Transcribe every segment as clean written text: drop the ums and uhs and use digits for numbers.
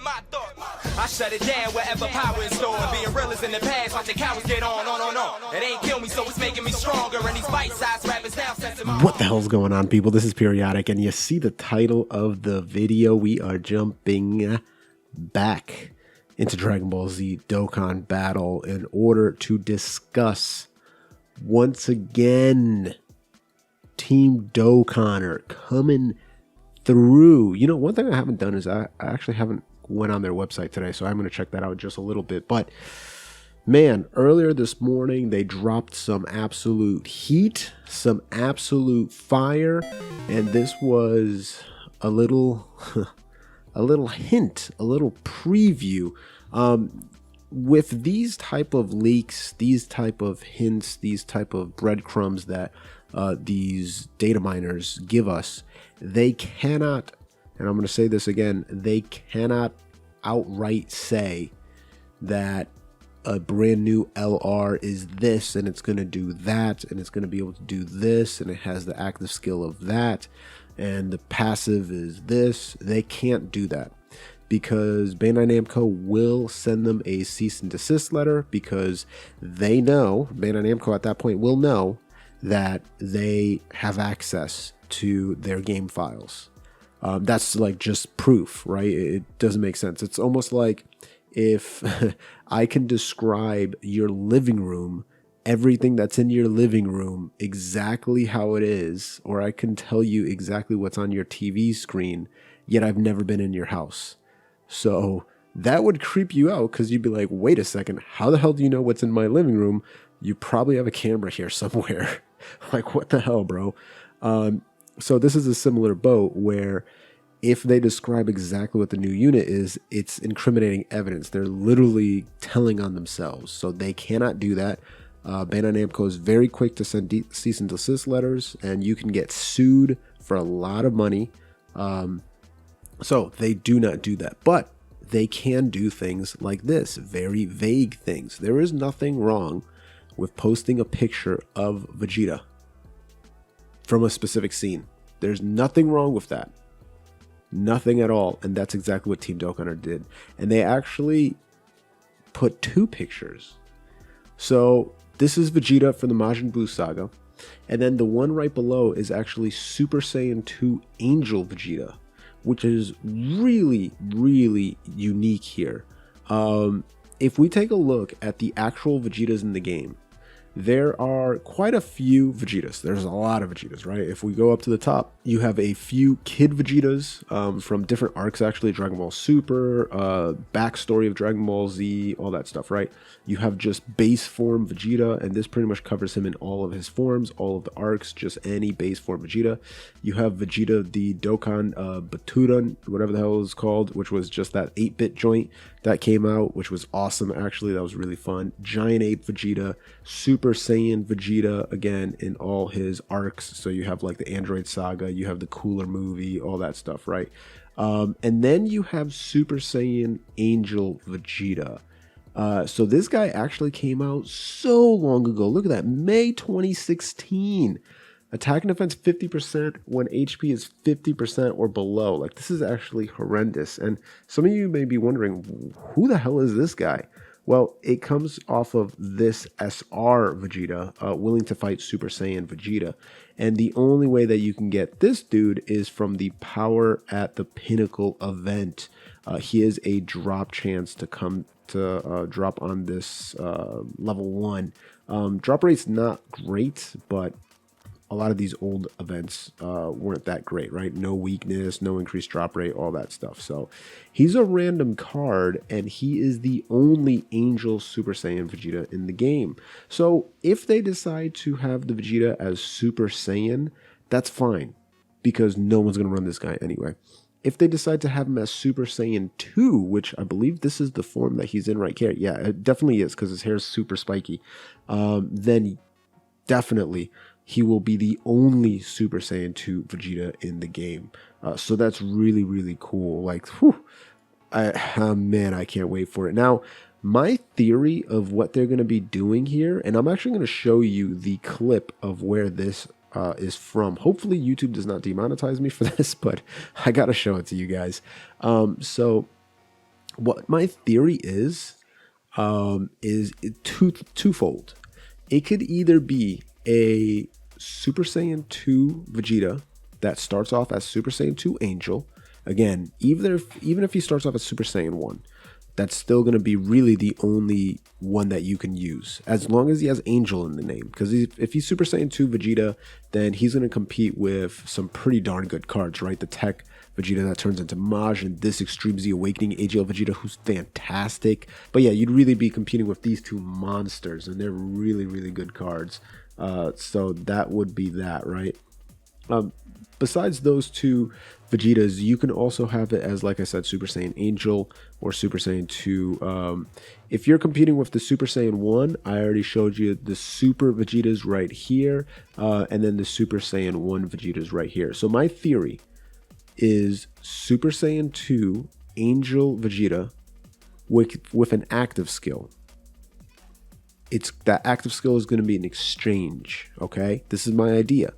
my thoughts. I shut it down wherever power is stored. Being real is in the past, watching cowards get on. It ain't kill me, so it's making me stronger. And these bite-sized rappers now sensing my... What the hell's going on, people? This is Periodic, and you see the title of the video. We are jumping back into Dragon Ball Z Dokkan Battle in order to discuss, once again, Team Dokkaner coming through. You know, one thing I haven't done is I actually haven't went on their website today, so I'm going to check that out just a little bit. But man, earlier this morning they dropped some absolute heat, some absolute fire, and this was a little a little hint, a little preview. With these type of leaks, these type of hints, these type of breadcrumbs that these data miners give us, they cannot, and I'm going to say this again, they cannot outright say that a brand new LR is this and it's going to do that and it's going to be able to do this and it has the active skill of that and the passive is this. They can't do that because Bandai Namco will send them a cease and desist letter, because they know, Bandai Namco at that point will know that they have access to their game files. That's like just proof, right? It doesn't make sense. It's almost like if I can describe your living room, everything that's in your living room, exactly how it is, or I can tell you exactly what's on your TV screen, yet I've never been in your house. So that would creep you out, because you'd be like, wait a second, how the hell do you know what's in my living room? You probably have a camera here somewhere. Like, what the hell, bro? So this is a similar boat where if they describe exactly what the new unit is, it's incriminating evidence. They're literally telling on themselves. So they cannot do that. Bandai Namco is very quick to send cease and desist letters, and you can get sued for a lot of money. So they do not do that. But they can do things like this, very vague things. There is nothing wrong with posting a picture of Vegeta from a specific scene. There's nothing wrong with that. Nothing at all. And that's exactly what Team Dokkaner did. And they actually put two pictures. So this is Vegeta from the Majin Buu saga. And then the one right below is actually Super Saiyan 2 Angel Vegeta, which is really, really unique here. If we take a look at the actual Vegetas in the game, there are quite a few Vegetas. There's a lot of Vegetas, right? If we go up to the top, you have a few kid Vegetas from different arcs, actually. Dragon Ball Super, backstory of Dragon Ball Z, all that stuff, right? You have just base form Vegeta, and this pretty much covers him in all of his forms, all of the arcs, just any base form Vegeta. You have Vegeta, the Dokkan Baturan, whatever the hell it was called, which was just that 8-bit joint that came out, which was awesome, actually. That was really fun. Giant Ape Vegeta, Super Saiyan Vegeta, again, in all his arcs. So you have like the Android Saga, you have the Cooler movie, all that stuff, right? And then you have Super Saiyan Angel Vegeta. So this guy actually came out so long ago. Look at that, May 2016. Attack and defense 50% when HP is 50% or below. Like, this is actually horrendous. And some of you may be wondering, who the hell is this guy? Well, it comes off of this SR Vegeta, willing to fight Super Saiyan Vegeta. And the only way that you can get this dude is from the Power at the Pinnacle event. He is a drop chance to come to drop on this level 1. Drop rate's not great, but a lot of these old events weren't that great, right? No weakness, no increased drop rate, all that stuff. So he's a random card, and he is the only Angel Super Saiyan Vegeta in the game. So if they decide to have the Vegeta as Super Saiyan, that's fine, because no one's going to run this guy anyway. If they decide to have him as Super Saiyan 2, which I believe this is the form that he's in right here. Yeah, it definitely is, because his hair is super spiky. Then definitely he will be the only Super Saiyan 2 Vegeta in the game. So that's really, really cool. Like, whew, man, I can't wait for it. Now, my theory of what they're going to be doing here, and I'm actually going to show you the clip of where this is from. Hopefully YouTube does not demonetize me for this, but I got to show it to you guys. So What my theory is twofold. It could either be a Super Saiyan 2 Vegeta that starts off as Super Saiyan 2 Angel. Again, even if he starts off as Super Saiyan 1, that's still going to be really the only one that you can use, as long as he has Angel in the name. Because if he's Super Saiyan 2 Vegeta, then he's going to compete with some pretty darn good cards, right? The Tech Vegeta that turns into Majin, this Extreme Z Awakening AGL Vegeta, who's fantastic. But yeah, you'd really be competing with these two monsters, and they're really, really good cards. So that would be that, right? Besides those two Vegetas, you can also have it as, like I said, Super Saiyan Angel or Super Saiyan 2. If you're competing with the Super Saiyan 1, I already showed you the Super Vegetas right here, and then the Super Saiyan 1 Vegetas right here. So my theory is Super Saiyan 2 Angel Vegeta with an active skill. That active skill is going to be an exchange, okay? This is my idea.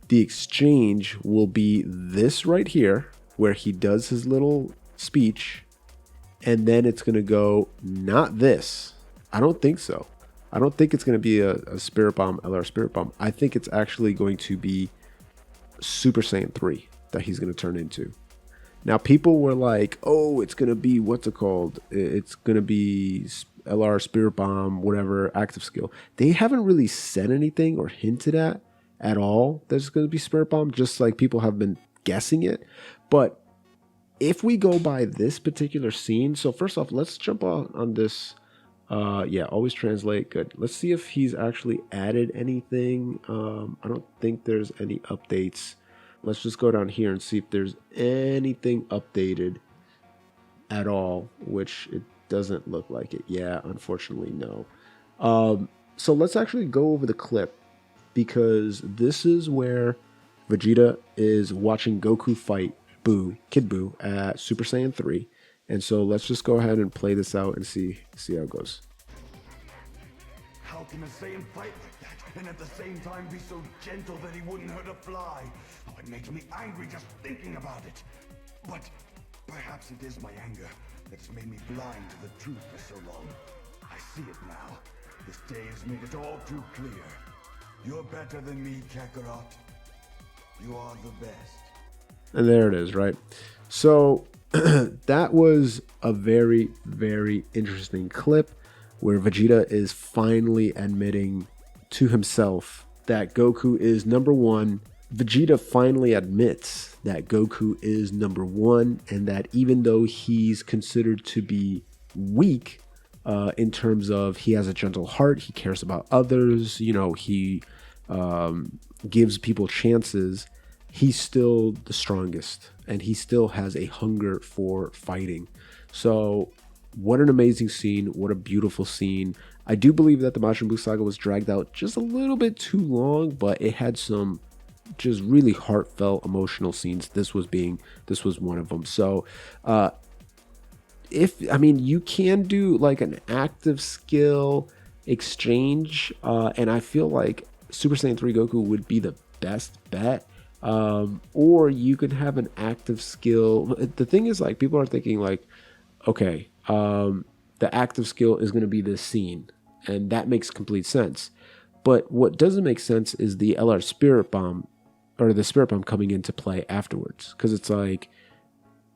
The exchange will be this right here, where he does his little speech, and then it's going to go, not this. I don't think so. I don't think it's going to be a Spirit Bomb, LR Spirit Bomb. I think it's actually going to be Super Saiyan 3 that he's going to turn into. Now, people were like, oh, it's going to be, what's it called? It's going to be LR Spirit Bomb, whatever, active skill. They haven't really said anything or hinted at all there's going to be Spirit Bomb, just like people have been guessing it. But if we go by this particular scene, so first off, let's jump on this. Yeah, always translate. Good. Let's see if he's actually added anything. I don't think there's any updates. Let's just go down here and see if there's anything updated at all, which it doesn't look like it. Yeah, unfortunately, no. So let's actually go over the clip, because this is where Vegeta is watching Goku fight Kid Buu at Super Saiyan 3. And so let's just go ahead and play this out and see how it goes. How can a Saiyan fight like that and at the same time be so gentle that he wouldn't hurt a fly? Oh, it makes me angry just thinking about it. But perhaps it is my anger that's made me blind to the truth for so long. I see it now. This day has made it all too clear. You're better than me, Kakarot. You are the best. And there it is, right? So that was a very, very interesting clip where Vegeta is finally admitting to himself that Goku is number one. Vegeta finally admits that Goku is number one, and that even though he's considered to be weak, in terms of he has a gentle heart, he cares about others, he gives people chances, he's still the strongest, and he still has a hunger for fighting. So what an amazing scene, what a beautiful scene. I do believe that the Majin Buu saga was dragged out just a little bit too long, but it had some just really heartfelt, emotional scenes. This was one of them. So you can do like an active skill exchange, and I feel like Super Saiyan 3 Goku would be the best bet. Or you could have an active skill. The thing is, like, people are thinking like, okay, the active skill is going to be this scene, and that makes complete sense. But what doesn't make sense is the LR Spirit Bomb, or the Spirit Bomb coming into play afterwards, because it's like,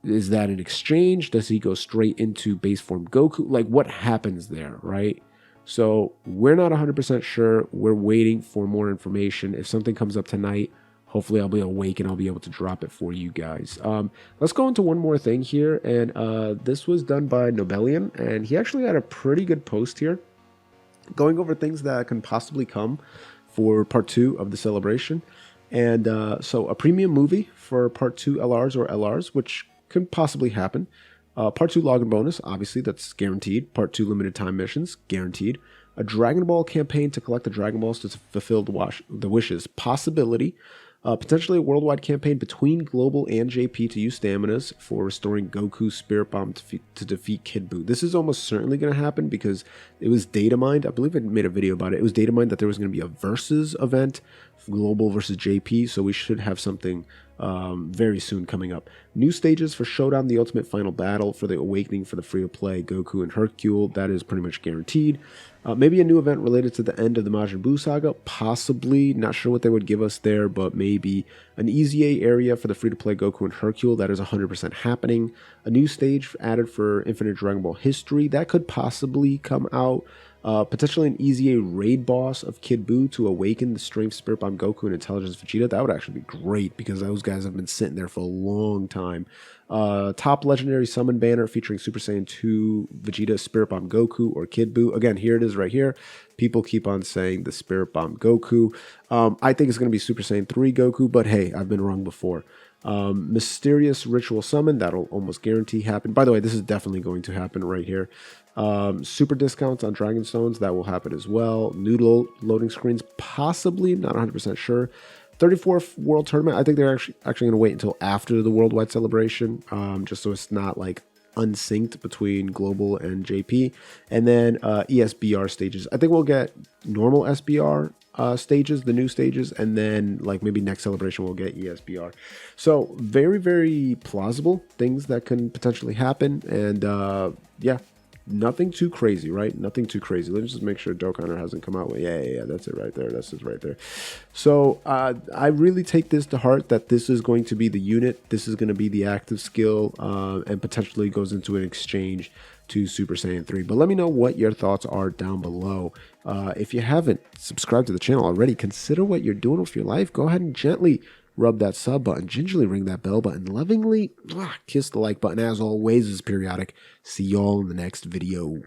is that an exchange? Does he go straight into base form Goku? Like, what happens there, right? So we're not 100% sure. We're waiting for more information. If something comes up tonight, hopefully I'll be awake and I'll be able to drop it for you guys. Let's go into one more thing here. And this was done by Nobelian, and he actually had a pretty good post here going over things that can possibly come for part 2 of the celebration. And so a premium movie for part 2 LRs or LRs, which could possibly happen. Part 2 login bonus, obviously, that's guaranteed. Part 2 limited time missions, guaranteed. A Dragon Ball campaign to collect the Dragon Balls to fulfill the wishes, possibility. Potentially a worldwide campaign between Global and JP to use staminas for restoring Goku's Spirit Bomb to defeat Kid Buu. This is almost certainly going to happen because it was data mined. I believe I made a video about it. It was data mined that there was going to be a versus event Global versus JP, so we should have something very soon coming up. New stages for Showdown, the Ultimate Final Battle, for the Awakening for the free-to-play Goku and Hercule. That is pretty much guaranteed. Maybe a new event related to the end of the Majin Buu saga, possibly. Not sure what they would give us there, but maybe an Easy A area for the free-to-play Goku and Hercule. That is 100% happening. A new stage added for Infinite Dragon Ball History. That could possibly come out. Potentially an Easy A raid boss of Kid Buu to awaken the Strength, Spirit Bomb Goku, and Intelligence Vegeta. That would actually be great because those guys have been sitting there for a long time. Top Legendary Summon banner featuring Super Saiyan 2 Vegeta, Spirit Bomb Goku, or Kid Buu. Again, here it is right here. People keep on saying the Spirit Bomb Goku. I think it's going to be Super Saiyan 3 Goku, but hey, I've been wrong before. Mysterious Ritual Summon, that'll almost guarantee happen. By the way, this is definitely going to happen right here. Super discounts on Dragon Stones, that will happen as well. New loading screens, possibly, not 100% sure. 34th World Tournament, I think they're actually going to wait until after the Worldwide Celebration, just so it's not like unsynced between Global and JP. And then ESBR stages. I think we'll get normal SBR stages, the new stages, and then like maybe next celebration we'll get ESBR. So very, very plausible things that can potentially happen. And yeah, nothing too crazy, right? Nothing too crazy. Let me just make sure Dokkaner hasn't come out with, yeah, that's it right there. That's it right there. So I really take this to heart that this is going to be the unit. This is going to be the active skill and potentially goes into an exchange to Super Saiyan 3. But let me know what your thoughts are down below. If you haven't subscribed to the channel already, consider what you're doing with your life. Go ahead and gently rub that sub button, gingerly ring that bell button, lovingly kiss the like button. As always, this is Periodic. See y'all in the next video.